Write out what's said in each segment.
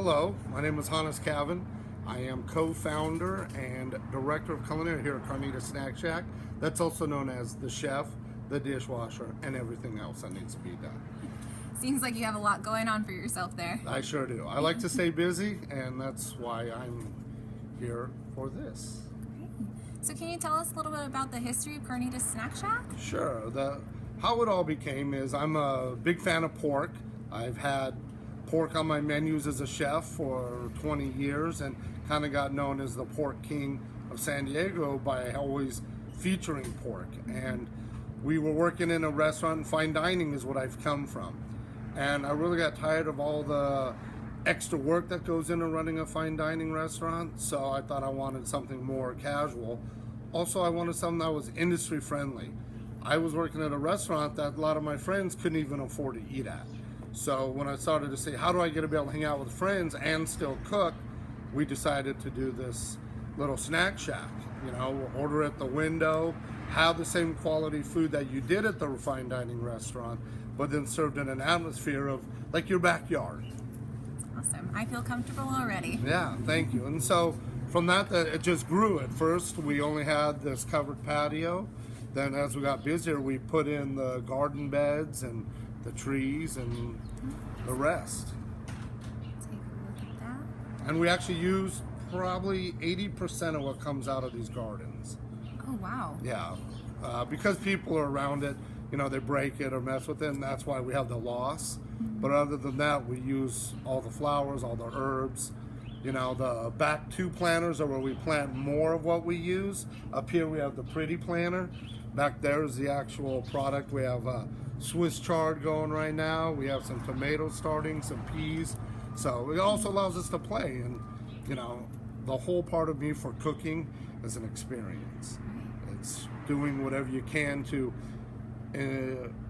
Hello, my name is Hanis Cavin. I am co-founder and director of culinary here at Carnitas Snack Shack. That's also known as the chef, the dishwasher, and everything else that needs to be done. Seems like you have a lot going on for yourself there. I sure do. I like to stay busy, and that's why I'm here for this. Great. So can you tell us a little bit about the history of Carnitas Snack Shack? Sure. How it all became is I'm a big fan of pork. I've had pork on my menus as a chef for 20 years and kind of got known as the pork king of San Diego by always featuring pork. And we were working in a restaurant, and fine dining is what I've come from. And I really got tired of all the extra work that goes into running a fine dining restaurant, so I thought I wanted something more casual. Also, I wanted something that was industry friendly. I was working at a restaurant that a lot of my friends couldn't even afford to eat at. So when I started to say, how do I get to be able to hang out with friends and still cook, we decided to do this little snack shack. You know, order at the window, have the same quality food that you did at the fine dining restaurant, but then served in an atmosphere of like your backyard. Awesome. I feel comfortable already. Yeah, thank you. And so from that, it just grew. At first, we only had this covered patio. Then as we got busier, we put in the garden beds and the trees and the rest. Take a look at that. And we actually use probably 80% of what comes out of these gardens. Oh, wow. Yeah, because people are around it, you know, they break it or mess with it, and that's why we have the loss. But other than that, we use all the flowers, all the herbs. You know, the back two planters are where we plant more of what we use. Up here we have the pretty planter. Back there is the actual product. We have Swiss chard going right now. We have some tomatoes starting, some peas. So it also allows us to play. And, you know, the whole part of me for cooking is an experience. It's doing whatever you can to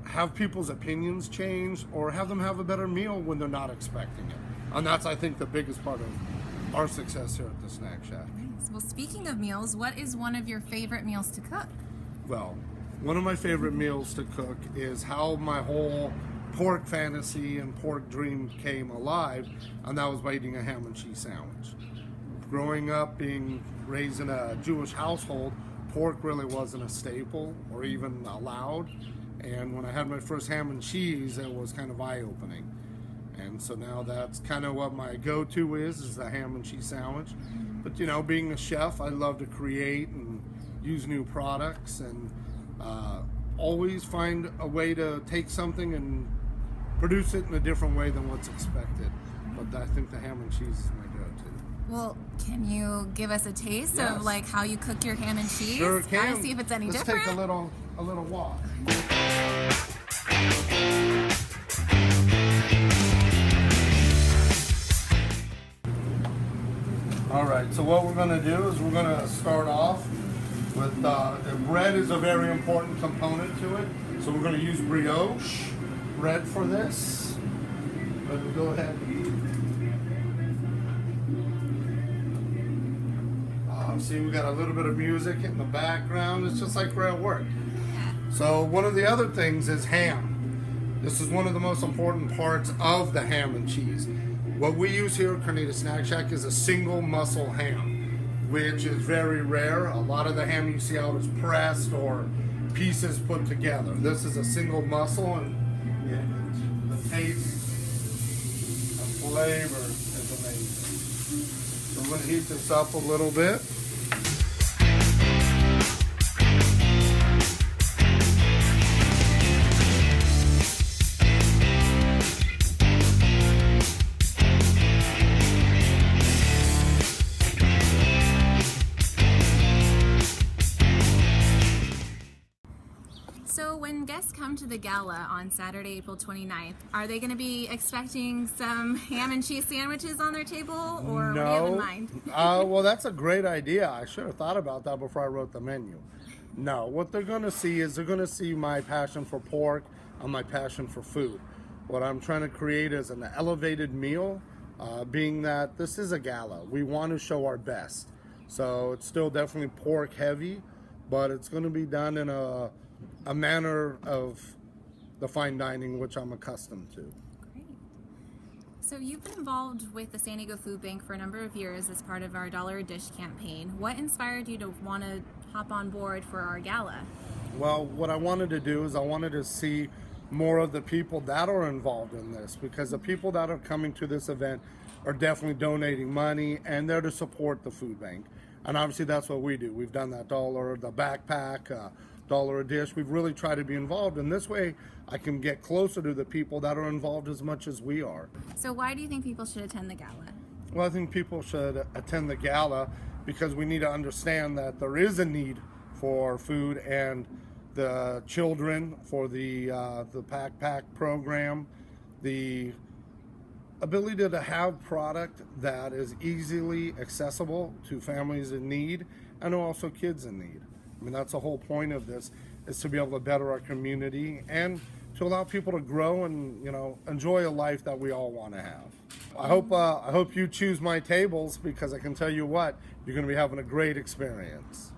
have people's opinions change or have them have a better meal when they're not expecting it. And that's, I think, the biggest part of our success here at the Snack Shack. Nice. Well, speaking of meals, what is one of your favorite meals to cook? Well, one of my favorite meals to cook is how my whole pork fantasy and pork dream came alive, and that was by eating a ham and cheese sandwich. Growing up, being raised in a Jewish household, pork really wasn't a staple or even allowed. And when I had my first ham and cheese, it was kind of eye-opening. And so now that's kind of what my go-to is the ham and cheese sandwich. But, you know, being a chef, I love to create and use new products and always find a way to take something and produce it in a different way than what's expected. But I think the ham and cheese is my go-to. Well, can you give us a taste of like how you cook your ham and cheese? Sure can. To see if it's any Let's different. take a little walk. All right, so what we're going to do is we're going to start off with bread is a very important component to it. So we're going to use brioche bread for this. But we'll go ahead and see, we got a little bit of music in the background. It's just like we're at work. So one of the other things is ham. This is one of the most important parts of the ham and cheese. What we use here at Carnitas Snack Shack is a single muscle ham, which is very rare. A lot of the ham you see out is pressed or pieces put together. This is a single muscle, and the taste and flavor is amazing. So I'm going to heat this up a little bit. So when guests come to the Gala on Saturday, April 29th, are they going to be expecting some ham and cheese sandwiches on their table, or what do you have in mind? Well, that's a great idea. I should have thought about that before I wrote the menu. No, what they're going to see is they're going to see my passion for pork and my passion for food. What I'm trying to create is an elevated meal, being that this is a gala. We want to show our best. So it's still definitely pork heavy, but it's going to be done in a manner of the fine dining which I'm accustomed to. Great. So you've been involved with the San Diego Food Bank for a number of years as part of our $1 a Dish campaign. What inspired you to want to hop on board for our gala? Well, what I wanted to do is I wanted to see more of the people that are involved in this, because the people that are coming to this event are definitely donating money and they're to support the food bank. And obviously that's what we do. We've done that the backpack, $1 a dish. We've really tried to be involved, and this way I can get closer to the people that are involved as much as we are. So why do you think people should attend the gala? Well, I think people should attend the gala because we need to understand that there is a need for food, and the children for the backpack program, the ability to have product that is easily accessible to families in need and also kids in need. I mean, that's the whole point of this, is to be able to better our community and to allow people to grow and, enjoy a life that we all want to have. I hope you choose my tables, because I can tell you what, you're going to be having a great experience.